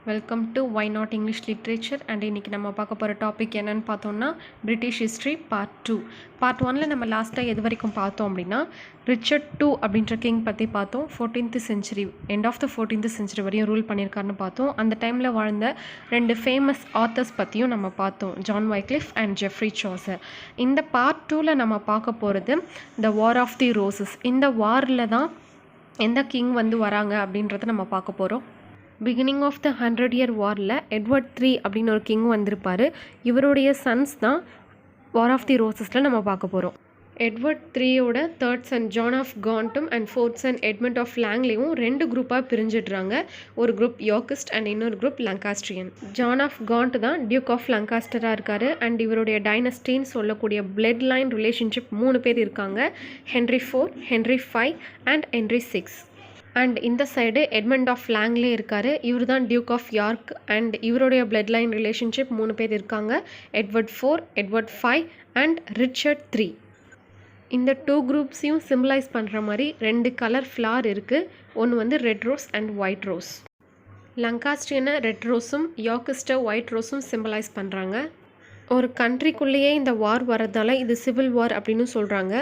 Welcome to why not English literature and இன்றைக்கி நம்ம பார்க்க போகிற டாபிக் என்னென்னு பார்த்தோம்னா பிரிட்டிஷ் ஹிஸ்ட்ரி பார்ட் 2. பார்ட் 1ல் நம்ம லாஸ்ட்டாக எது வரைக்கும் பார்த்தோம் அப்படின்னா ரிச்சர்ட் II அப்படின்ற கிங் பற்றி பார்த்தோம். 14th century end of the 14th century வரையும் ரூல் பண்ணியிருக்காருன்னு பார்த்தோம். அந்த டைமில் வாழ்ந்த 2 ஃபேமஸ் ஆத்தர்ஸ் பற்றியும் நம்ம பார்த்தோம், ஜான் வைக்லிஃப் அண்ட் ஜெஃப்ரி சாசர். இந்த பார்ட் 2ல் நம்ம பார்க்க போகிறது த வார் ஆஃப் தி ரோசஸ். இந்த வாரில் தான் எந்த கிங் வந்து வராங்க அப்படின்றத நம்ம பார்க்க போகிறோம். பிகினிங் ஆஃப் த 100-year வாரில் எட்வர்ட் III அப்படின்னு ஒரு கிங் வந்திருப்பார். இவருடைய சன்ஸ் தான் வார் ஆஃப் தி ரோசஸில் நம்ம பார்க்க போகிறோம். எட்வர்ட் IIIயோட 3rd சன் ஜான் ஆஃப் காண்ட்டும் and 4th son Edmund of லாங்லேயும் 2 குரூப்பாக பிரிஞ்சிடுறாங்க. ஒரு குரூப் யார்கிஸ்ட் அண்ட் இன்னொரு group Lancastrian. John of Gaunt தான் டியூக் ஆஃப் லங்காஸ்டராக இருக்கார். அண்ட் இவருடைய டைனஸ்டின்னு சொல்லக்கூடிய பிளட் லைன் ரிலேஷன்ஷிப் 3 பேர் இருக்காங்க, Henry IV, Henry V and Henry VI. And இந்த சைடு எட்மண்ட் ஆஃப் லாங்லே இருக்கார். இவர் தான் டியூக் ஆஃப் யார்க் அண்ட் இவருடைய பிளட் லைன் ரிலேஷன்ஷிப் 3 பேர் இருக்காங்க, Edward IV, Edward V and Richard III. இந்த 2 குரூப்ஸையும் சிம்பிளைஸ் பண்ணுற மாதிரி 2 கலர் ஃப்ளார் இருக்குது. ஒன்று வந்து red rose and white rose. லங்காஸ்ட்ரியனை ரெட் ரோஸும் யார்கிஸ்ட்டை ஒயிட் ரோஸும் சிம்பிளைஸ் பண்ணுறாங்க. ஒரு கண்ட்ரிக்குள்ளேயே இந்த வார் வரதால இது சிவில் வார் அப்படின்னு சொல்கிறாங்க.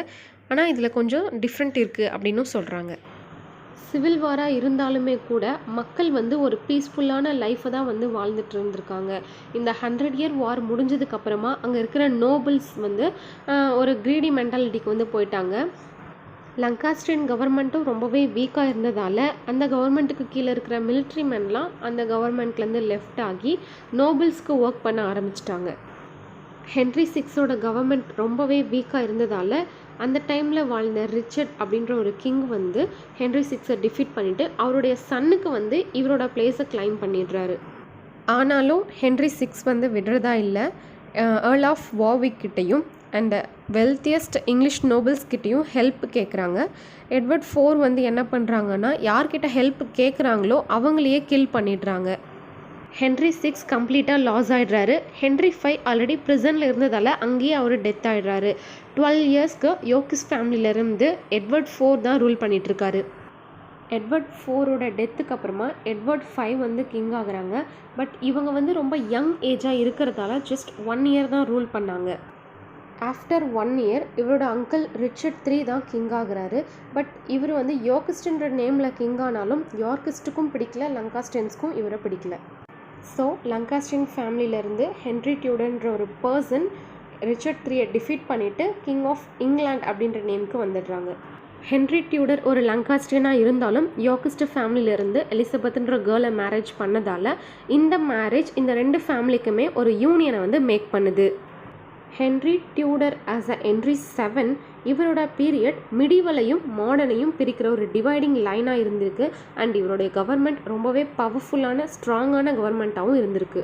ஆனால் இதில் கொஞ்சம் டிஃப்ரெண்ட் இருக்குது அப்படின்னு சொல்கிறாங்க. சிவில் வாராக இருந்தாலுமே கூட மக்கள் வந்து ஒரு பீஸ்ஃபுல்லான லைஃப்பை தான் வந்து வாழ்ந்துட்டு இருந்திருக்காங்க. இந்த 100-year வார் முடிஞ்சதுக்கப்புறமா அங்கே இருக்கிற நோபல்ஸ் வந்து ஒரு க்ரீடி மென்டாலிட்டிக்கு வந்து போயிட்டாங்க. லங்காஸ்ட்ரியன் கவர்மெண்ட்டும் ரொம்பவே வீக்காக இருந்ததால் அந்த கவர்மெண்ட்டுக்கு கீழே இருக்கிற மிலிட்ரி மென்லாம் அந்த கவர்மெண்ட்லேருந்து லெஃப்ட் ஆகி நோபல்ஸ்க்கு ஒர்க் பண்ண ஆரம்பிச்சிட்டாங்க. ஹென்ரி VIயோட கவர்மெண்ட் ரொம்பவே வீக்காக இருந்ததால் அந்த டைமில் வாழ்ந்த ரிச்சர்ட் அப்படின்ற ஒரு கிங் வந்து ஹென்ரி VIயை டிஃபீட் பண்ணிவிட்டு அவருடைய சன்னுக்கு வந்து இவரோட பிளேஸை கிளைம் பண்ணிடுறாரு. ஆனாலும் ஹென்ரி VI வந்து விடுறதா இல்லை. ஏர்ல் ஆஃப் வார்விக் கிட்டேயும் அண்ட் வெல்த்தியஸ்ட் இங்கிலீஷ் நோபல்ஸ் கிட்டேயும் ஹெல்ப் கேட்குறாங்க. எட்வர்ட் IV வந்து என்ன பண்ணுறாங்கன்னா, யார்கிட்ட ஹெல்ப் கேட்குறாங்களோ அவங்களையே கில் பண்ணிடுறாங்க. ஹென்ரி VI கம்ப்ளீட்டாக லாஸ் ஆகிடுறாரு. ஹென்ரி V ஆல்ரெடி ப்ரிசனில் இருந்ததால் அங்கேயே அவர் டெத் ஆகிடுறாரு. 12 இயர்ஸ்க்கு யோர்கிஸ் ஃபேமிலியிலேருந்து எட்வர்ட் IV தான் ரூல் பண்ணிகிட்ருக்காரு. எட்வர்ட் IVோட டெத்துக்கு அப்புறமா எட்வர்ட் V வந்து கிங் ஆகுறாங்க. பட் இவங்க வந்து ரொம்ப யங் ஏஜாக இருக்கிறதால ஜஸ்ட் 1 இயர் தான் ரூல் பண்ணாங்க. ஆஃப்டர் 1 இயர் இவரோட அங்கிள் ரிச்சர்ட் III தான் கிங் ஆகுறாரு. பட் இவர் வந்து யோர்கிஸ்ட்ன்ற நேமில் கிங் ஆனாலும் யார்கிஸ்ட்டுக்கும் பிடிக்கல, லங்காஸ்ட்ரியன்ஸ்க்கும் இவரை பிடிக்கல. ஸோ லங்காஸ்ட்ரியன் ஃபேமிலியிலேருந்து ஹென்ரி டியூடர்ன்ற ஒரு பர்சன் ரிச்சர்ட் IIIயை டிஃபீட் பண்ணிவிட்டு கிங் ஆஃப் இங்கிலாந்து அப்படின்ற நேமுக்கு வந்துடுறாங்க. ஹென்ரி டியூடர் ஒரு லங்காஸ்ட்ரியனாக இருந்தாலும் யார்கிஸ்ட் ஃபேமிலியிலேருந்து எலிசபெத்ன்ற கேர்ளை மேரேஜ் பண்ணதால் இந்த மேரேஜ் இந்த 2 ஃபேமிலிக்குமே ஒரு யூனியனை வந்து மேக் பண்ணுது. Henry Tudor as a Henry VII இவரோட பீரியட் மிடிவலையும் மாடர்னையும் பிரிக்கிற ஒரு டிவைடிங் லைனாக இருந்திருக்கு. அண்ட் இவருடைய கவர்மெண்ட் ரொம்பவே பவர்ஃபுல்லான ஸ்ட்ராங்கான கவர்மெண்ட்டாகவும் இருந்திருக்கு.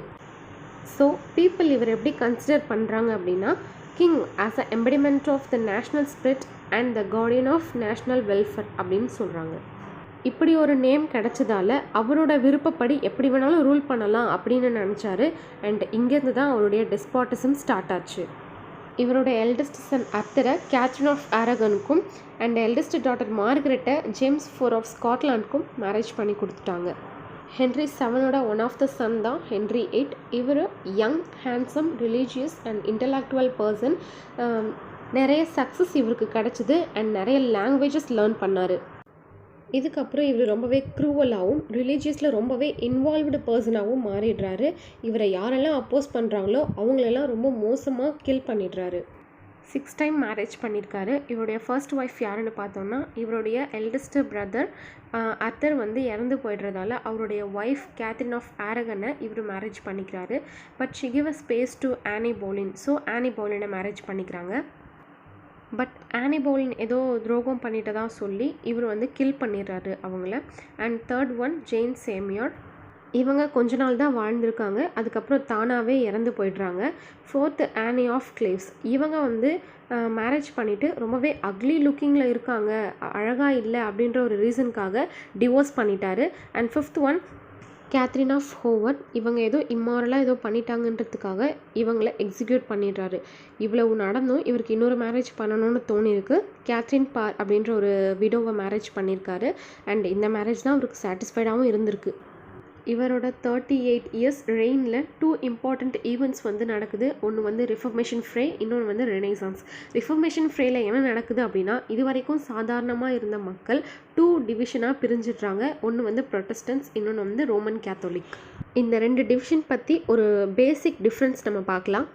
ஸோ பீப்புள் இவர் எப்படி கன்சிடர் பண்ணுறாங்க அப்படின்னா, king as a embodiment of the national spirit and the guardian of national welfare அப்படின்னு சொல்கிறாங்க. இப்படி ஒரு நேம் கிடைச்சதால அவரோட விருப்பப்படி எப்படி வேணாலும் ரூல் பண்ணலாம் அப்படின்னு நினச்சாரு. அண்ட் இங்கேருந்து தான் அவருடைய டெஸ்பாட்டிசம் ஸ்டார்ட் ஆச்சு. இவரோட எல்டஸ்ட் சன் அர்த்தரை கேத்ரின் ஆஃப் ஆரகனுக்கும் அண்ட் எல்டஸ்ட் டாட்டர் மார்கரெட்டை ஜேம்ஸ் IV ஆஃப் ஸ்காட்லாண்டுக்கும் மேரேஜ் பண்ணி கொடுத்துட்டாங்க. ஹென்ரி VIIயோட ஒன் ஆஃப் த சன் தான் ஹென்ரி VIII. இவர் young, handsome, religious and intellectual person. நிறைய சக்ஸஸ் இவருக்கு கிடச்சிது அண்ட் நிறைய லாங்குவேஜஸ் லேர்ன் பண்ணார். இதுக்கப்புறம் இவர் ரொம்பவே க்ரூவலாகவும் ரிலீஜியஸில் ரொம்பவே இன்வால்வ்டு பர்சனாகவும் மாறிடுறாரு. இவரை யாரெல்லாம் அப்போஸ் பண்ணுறாங்களோ அவங்களெல்லாம் ரொம்ப மோசமாக கில் பண்ணிடுறாரு. 6 டைம் மேரேஜ் பண்ணியிருக்காரு. இவருடைய ஃபர்ஸ்ட் ஒய்ஃப் யாருன்னு பார்த்தோம்னா இவருடைய எல்டஸ்ட் பிரதர் அர்த்தர் வந்து இறந்து போயிடுறதால அவருடைய ஒய்ஃப் கேத்ரின் ஆஃப் ஆரகனை இவர் மேரேஜ் பண்ணிக்கிறாரு. But she give a space to Anne Boleyn. So Anne போலினை மேரேஜ் பண்ணிக்கிறாங்க. பட் ஆனி போலின் ஏதோ துரோகம் பண்ணிட்டதா சொல்லி இவர் வந்து கில் பண்ணிடுறாரு அவங்கள. And 3rd one Jane Seymour. இவங்க கொஞ்ச நாள் தான் வாழ்ந்திருக்காங்க, அதுக்கப்புறம் தானாகவே இறந்து போயிடுறாங்க. 4th Aani of கிளேவ்ஸ். இவங்க வந்து மேரேஜ் பண்ணிவிட்டு ரொம்பவே அக்லி லுக்கிங்கில் இருக்காங்க, அழகாக இல்லை அப்படின்ற ஒரு ரீசனுக்காக டிவோர்ஸ் பண்ணிட்டாரு. And 5th one Catherine of Howard. இவங்க ஏதோ இம்மாரலாக ஏதோ பண்ணிட்டாங்கன்றதுக்காக இவங்களை எக்ஸிக்யூட் பண்ணிடுறாரு. இவ்வளவு நடந்தும் இவருக்கு இன்னொரு மேரேஜ் பண்ணணும்னு தோணியிருக்கு. கேத்ரின் பார் அப்படின்ற ஒரு விடோவை மேரேஜ் பண்ணியிருக்காரு. அண்ட் இந்த மேரேஜ் தான் அவருக்கு சாட்டிஸ்ஃபைடாகவும் இருந்திருக்கு. இவரோட 38 இயர்ஸ் ரெயினில் 2 இம்பார்ட்டண்ட் ஈவெண்ட்ஸ் வந்து நடக்குது. ஒன்று வந்து ரிஃபர்மேஷன் ஃப்ரே, இன்னொன்று வந்து ரெனைசான்ஸ். ரிஃபர்மேஷன் ஃப்ரேல என்ன நடக்குது அப்படின்னா, இது வரைக்கும் சாதாரணமாக இருந்த மக்கள் 2 டிவிஷனாக பிரிஞ்சிடுறாங்க. ஒன்று வந்து ப்ரொட்டஸ்டன்ஸ், இன்னொன்று வந்து ரோமன் கேத்தோலிக். இந்த 2 டிவிஷன் பற்றி ஒரு பேசிக் டிஃப்ரென்ஸ் நம்ம பார்க்கலாம்.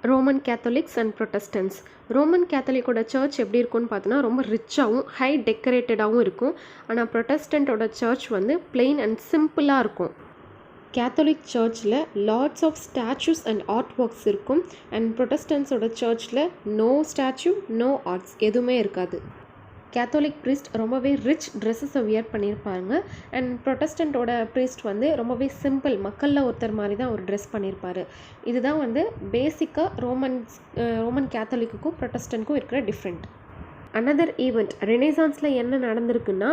Roman Catholics and Protestants. Roman கேத்தலிக்கோட சர்ச் எப்படி இருக்கும்னு பார்த்தோன்னா ரொம்ப ரிச்சாகவும் ஹை டெக்கரேட்டடாகவும் இருக்கும். ஆனால் ப்ரொட்டஸ்டண்ட்டோட சர்ச் வந்து பிளெயின் அண்ட் சிம்பிளாக இருக்கும். கேத்தலிக் சர்ச்சில் lots of statues and art works இருக்கும். அண்ட் ப்ரொட்டஸ்டன்ஸோட சர்ச்சில் நோ ஸ்டாச்சு, நோ ஆர்ட்ஸ், எதுவுமே இருக்காது. கேத்தோலிக் ப்ரீஸ்ட் ரொம்பவே ரிச் ட்ரெஸ்ஸஸை வியர் பண்ணியிருப்பாங்க. அண்ட் ப்ரொட்டஸ்டண்ட்டோட ப்ரீஸ்ட் வந்து ரொம்பவே சிம்பிள், மக்களில் ஒருத்தர் மாதிரி தான் ஒரு ட்ரெஸ் பண்ணியிருப்பார். இதுதான் வந்து பேசிக்காக ரோமன் கேத்தலிக்குக்கும் ப்ரொட்டஸ்டண்ட்க்கும் இருக்கிற டிஃப்ரெண்ட். அனதர் ஈவெண்ட் ரெனேசான்ஸில் என்ன நடந்திருக்குன்னா,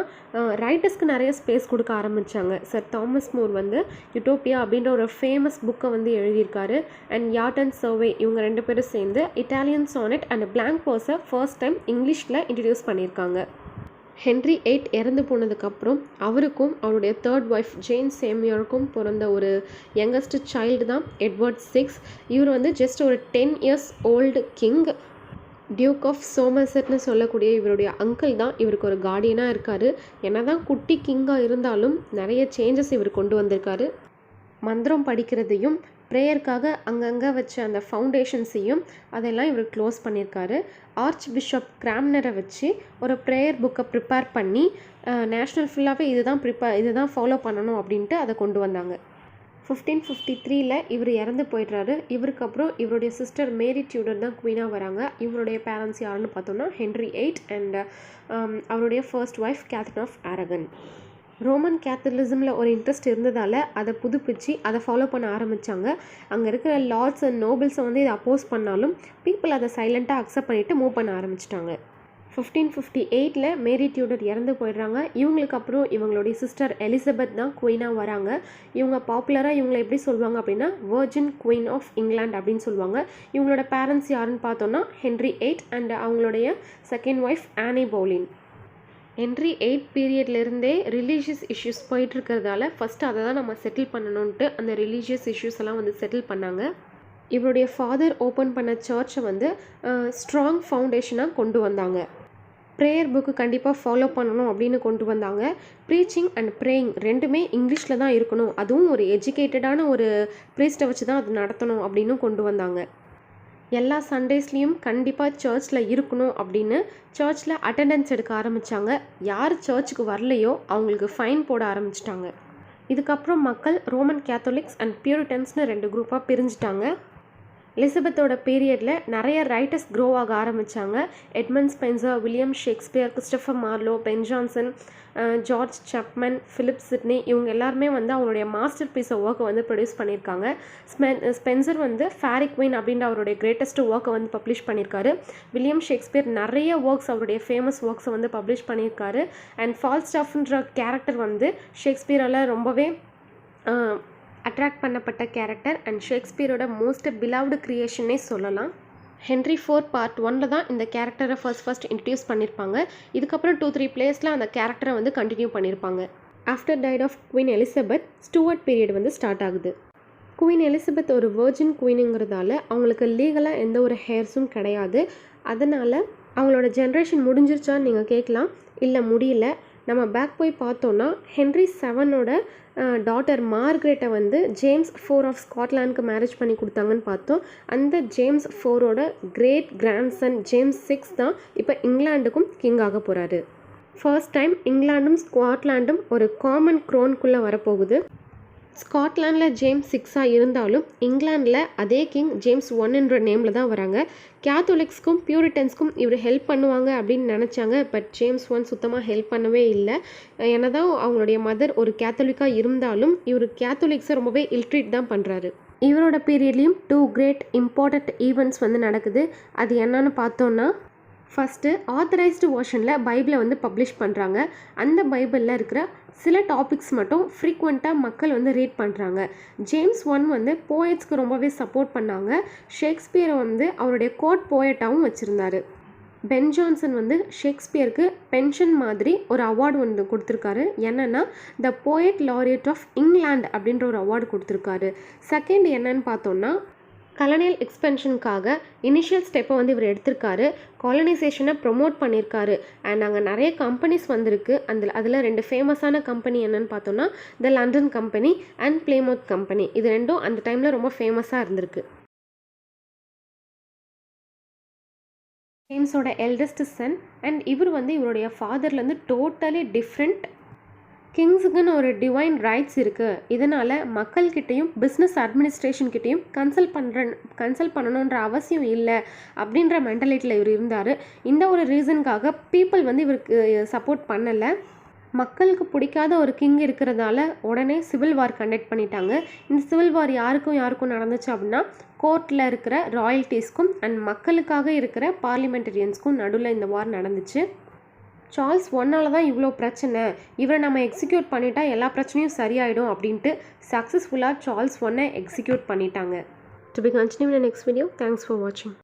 ரைட்டர்ஸ்க்கு நிறைய ஸ்பேஸ் கொடுக்க ஆரம்பித்தாங்க. சர் தாமஸ் மூர் வந்து யூட்டோப்பியா அப்படின்ற ஒரு ஃபேமஸ் புக்கை வந்து எழுதியிருக்காரு. அண்ட் யார்டன் சர்வே இவங்க 2 பேரும் சேர்ந்து இட்டாலியன் சானட் அண்ட் பிளாங்க் ப்ரோஸை ஃபர்ஸ்ட் டைம் இங்கிலீஷில் இன்ட்ரடியூஸ் பண்ணியிருக்காங்க. ஹென்ரி 8 இறந்து போனதுக்கப்புறம் அவருக்கும் அவருடைய 3rd ஒய்ஃப் ஜேன் சேமியருக்கும் பிறந்த ஒரு யங்கஸ்ட் சைல்டு தான் எட்வர்ட் 6. இவர் வந்து ஜஸ்ட் ஒரு 10 years old king. Duke of சோமர்செட்னு சொல்லக்கூடிய இவருடைய அங்கிள் தான் இவருக்கு ஒரு கார்டியனாக இருக்கார். என்ன தான் குட்டி கிங்காக இருந்தாலும் நிறைய சேஞ்சஸ் இவர் கொண்டு வந்திருக்காரு. மந்திரம் படிக்கிறதையும் ப்ரேயருக்காக அங்கங்கே வச்ச அந்த ஃபவுண்டேஷன்ஸையும் அதெல்லாம் இவர் க்ளோஸ் பண்ணியிருக்காரு. ஆர்ச் பிஷப் கிராம்னரை வச்சு ஒரு ப்ரேயர் புக்கை ப்ரிப்பேர் பண்ணி நேஷ்னல் ஃபுல்லாகவே இதுதான் ஃபாலோ பண்ணணும் அப்படின்ட்டு அதை கொண்டு வந்தாங்க. 1553 இவர் இறந்து போயிடுறாரு. இவருக்கு அப்புறம் இவருடைய சிஸ்டர் மேரி டியூடர் தான் குவீனாக வராங்க. இவருடைய பேரண்ட்ஸ் யாருன்னு பார்த்தோம்னா ஹென்ரி 8 அண்ட் அவருடைய first wife Catherine of Aragon. Roman கேத்தலிசமில் ஒரு இன்ட்ரெஸ்ட் இருந்ததால் அதை புதுப்பிச்சு அதை ஃபாலோ பண்ண ஆரம்பித்தாங்க. அங்கே இருக்கிற லார்ட்ஸ் அண்ட் நோபல்ஸை வந்து இதை அப்போஸ் பண்ணாலும் பீப்புள் அதை சைலண்ட்டாக அக்செப்ட் பண்ணிவிட்டு மூவ் பண்ண ஆரம்பிச்சிட்டாங்க. 1558 மேரி டியூடர் இறந்து போயிடுறாங்க. இவங்களுக்கு அப்புறம் இவங்களுடைய சிஸ்டர் எலிசபெத் தான் குவீனாக வராங்க. இவங்க பாப்புலராக இவங்களை எப்படி சொல்லுவாங்க அப்படின்னா வர்ஜின் குவீன் ஆஃப் இங்கிலாந்து அப்படின்னு சொல்லுவாங்க. இவங்களோட பேரண்ட்ஸ் யாருன்னு பார்த்தோன்னா ஹென்ரி 8 அண்ட் அவங்களுடைய செகண்ட் ஒய்ஃப் ஆனி போலின். ஹென்ரி 8 பீரியட்லேருந்தே ரிலீஜியஸ் இஷ்யூஸ் போயிட்டுருக்கிறதால ஃபஸ்ட்டு அதை தான் நம்ம செட்டில் பண்ணணுன்ட்டு அந்த ரிலீஜியஸ் இஷ்யூஸ் எல்லாம் வந்து செட்டில் பண்ணாங்க. இவருடைய ஃபாதர் ஓப்பன் பண்ண சர்ச்சை வந்து ஸ்ட்ராங் ஃபவுண்டேஷனாக கொண்டு வந்தாங்க. ப்ரேயர் புக்கு கண்டிப்பாக ஃபாலோ பண்ணணும் அப்படின்னு கொண்டு வந்தாங்க. ப்ரீச்சிங் அண்ட் ப்ரேயிங் ரெண்டுமே இங்கிலீஷில் தான் இருக்கணும், அதுவும் ஒரு எஜுகேட்டடான ஒரு ப்ரீஸ்ட்டை வச்சு தான் அது நடத்தணும் அப்படின்னு கொண்டு வந்தாங்க. எல்லா சண்டேஸ்லேயும் கண்டிப்பாக சர்ச்சில் இருக்கணும் அப்படின்னு சர்ச்சில் அட்டெண்டன்ஸ் எடுக்க ஆரம்பித்தாங்க. யார் சர்ச்சுக்கு வரலையோ அவங்களுக்கு ஃபைன் போட ஆரம்பிச்சிட்டாங்க. இதுக்கப்புறம் மக்கள் ரோமன் கேத்தலிக்ஸ் அண்ட் பியூரிட்டன்ஸ்னு 2 குரூப்பாக பிரிஞ்சிட்டாங்க. எலிசபெத்தோட பீரியடில் நிறைய ரைட்டர்ஸ் க்ரோ ஆக ஆரம்பித்தாங்க. Edmund Spenser, William Shakespeare, Christopher Marlowe, Ben Jonson, George Chapman, Philip Sidney இவங்க எல்லாருமே வந்து அவங்களுடைய மாஸ்டர் பீஸை ஒர்க்கை வந்து ப்ரொடியூஸ் பண்ணியிருக்காங்க. ஸ்பென்சர் வந்து ஃபேரி குவீன் அப்படின்ற அவருடைய கிரேட்டஸ்ட் ஒர்க்கை வந்து பப்ளிஷ் பண்ணியிருக்காரு. வில்லியம் ஷேக்ஸ்பியர் நிறைய ஒர்க்ஸ் அவருடைய ஃபேமஸ் ஒர்க்ஸை வந்து பப்ளிஷ் பண்ணியிருக்காரு. அண்ட் ஃபால்ஸ்டாஃப்ன்ற கேரக்டர் வந்து ஷேக்ஸ்பியரால் ரொம்பவே அட்ராக்ட் பண்ணப்பட்ட கேரக்டர் அண்ட் ஷேக்ஸ்பியரோட மோஸ்ட் பிலவ்டு க்ரியேஷனே சொல்லலாம். ஹென்ரி 4 பார்ட் 1 தான் இந்த கேரக்டரை ஃபர்ஸ்ட் இன்ட்ரடியூஸ் பண்ணியிருப்பாங்க. இதுக்கப்புறம் 2-3 பிளேஸில் அந்த கேரக்டரை வந்து கண்டினியூ பண்ணியிருப்பாங்க. After died of queen Elizabeth Stuart period வந்து ஸ்டார்ட் ஆகுது. குவீன் எலிசபெத் ஒரு வர்ஜின் குவீனுங்கிறதால அவங்களுக்கு லீகலாக எந்த ஒரு ஹேர்ஸும் கிடையாது. அதனால் அவங்களோட ஜென்ரேஷன் முடிஞ்சிருச்சான்னு நீங்கள் கேட்கலாம். இல்லை, முடியல. நம்ம பேக் போய் பார்த்தோன்னா ஹென்ரி 7ஓட டாட்டர் மார்க்ரெட்டை வந்து ஜேம்ஸ் 4 ஆஃப் ஸ்காட்லாண்டுக்கு மேரேஜ் பண்ணி கொடுத்தாங்கன்னு பார்த்தோம். அந்த ஜேம்ஸ் 4ஓட கிரேட் கிராண்ட்சன் ஜேம்ஸ் 6 தான் இப்போ இங்கிலாண்டுக்கும் கிங் ஆக போகிறாரு. ஃபர்ஸ்ட் டைம் இங்கிலாண்டும் ஸ்காட்லாண்டும் ஒரு காமன் க்ரோனுக்குள்ளே வரப்போகுது. ஸ்காட்லாண்டில் ஜேம்ஸ் 6 இருந்தாலும் இங்கிலாண்டில் அதே கிங் ஜேம்ஸ் 1 நேமில் தான் வராங்க. கேத்தோலிக்ஸ்க்கும் பியூரிட்டன்ஸ்க்கும் இவர் ஹெல்ப் பண்ணுவாங்க அப்படின்னு நினச்சாங்க. பட் ஜேம்ஸ் 1 சுத்தமாக ஹெல்ப் பண்ணவே இல்லை. ஏன்னா தான் அவங்களுடைய மதர் ஒரு கேத்தோலிக்காக இருந்தாலும் இவர் கேத்தோலிக்ஸை ரொம்பவே இல்ட்ரீட் தான் பண்ணுறாரு. இவரோட பீரியட்லேயும் 2 கிரேட் இம்பார்ட்டண்ட் ஈவெண்ட்ஸ் வந்து நடக்குது. அது என்னன்னு பார்த்தோன்னா, ஃபஸ்ட்டு ஆத்தரைஸ்டு வெர்ஷனில் பைபிளை வந்து பப்ளிஷ் பண்ணுறாங்க. அந்த பைபிளில் இருக்கிற சில டாபிக்ஸ் மட்டும் ஃப்ரீக்வெண்ட்டாக மக்கள் வந்து ரீட் பண்ணுறாங்க. ஜேம்ஸ் 1 வந்து போயட்ஸ்க்கு ரொம்பவே சப்போர்ட் பண்ணாங்க. ஷேக்ஸ்பியரை வந்து அவருடைய கோட் போயட்டாகவும் வச்சுருந்தாரு. பென் ஜான்சன் வந்து ஷேக்ஸ்பியருக்கு பென்ஷன் மாதிரி ஒரு அவார்டு வந்து கொடுத்துருக்காரு. என்னென்னா the poet laureate of England அப்படின்ற ஒரு அவார்டு கொடுத்துருக்காரு. செகண்ட் என்னன்னு பார்த்தோன்னா கலனியல் எக்ஸ்பென்ஷனுக்காக இனிஷியல் ஸ்டெப்பை வந்து இவர் எடுத்திருக்காரு. காலனைசேஷனை ப்ரொமோட் பண்ணியிருக்காரு. அண்ட் அங்கே நிறைய கம்பெனிஸ் வந்திருக்கு. அதில் 2 ஃபேமஸான கம்பெனி என்னன்னு பார்த்தோன்னா த லண்டன் கம்பெனி அண்ட் பிளேமவுத் கம்பெனி. இது ரெண்டும் அந்த டைமில் ரொம்ப ஃபேமஸாக இருந்திருக்கு. ஜேம்ஸோட எல்டஸ்ட் சன் அண்ட் இவர் வந்து இவருடைய ஃபாதர்லேருந்து டோட்டலி டிஃப்ரெண்ட். கிங்ஸுக்குன்னு ஒரு டிவைன் ரைட்ஸ் இருக்குது. இதனால் மக்கள்கிட்டையும் பிஸ்னஸ் அட்மினிஸ்ட்ரேஷன்கிட்டையும் கன்சல்ட் பண்ணணுன்ற அவசியம் இல்லை அப்படின்ற மென்டாலிட்டியில் இவர் இருந்தார். இந்த ஒரு ரீசனுக்காக பீப்புள் வந்து இவருக்கு சப்போர்ட் பண்ணலை. மக்களுக்கு பிடிக்காத ஒரு கிங் இருக்கிறதால உடனே சிவில் வார் கண்டக்ட் பண்ணிட்டாங்க. இந்த சிவில் வார் யாருக்கும் நடந்துச்சு அப்படின்னா கோர்ட்டில் இருக்கிற ராயல்ட்டிஸ்க்கும் அண்ட் மக்களுக்காக இருக்கிற பார்லிமெண்டரியன்ஸ்க்கும் நடுவில் இந்த வார் நடந்துச்சு. சார்ல்ஸ் ஒன்னால தான் இவ்வளோ பிரச்சனை, இவரை நம்ம எக்ஸிக்யூட் பண்ணிட்டா எல்லா பிரச்சனையும் சரியாயிடும் அப்படின்ட்டு சக்ஸஸ்ஃபுல்லாக சார்ல்ஸ் ஒன்னை எக்ஸிக்யூட் பண்ணிட்டாங்க. To be continue in the next video. Thanks for watching.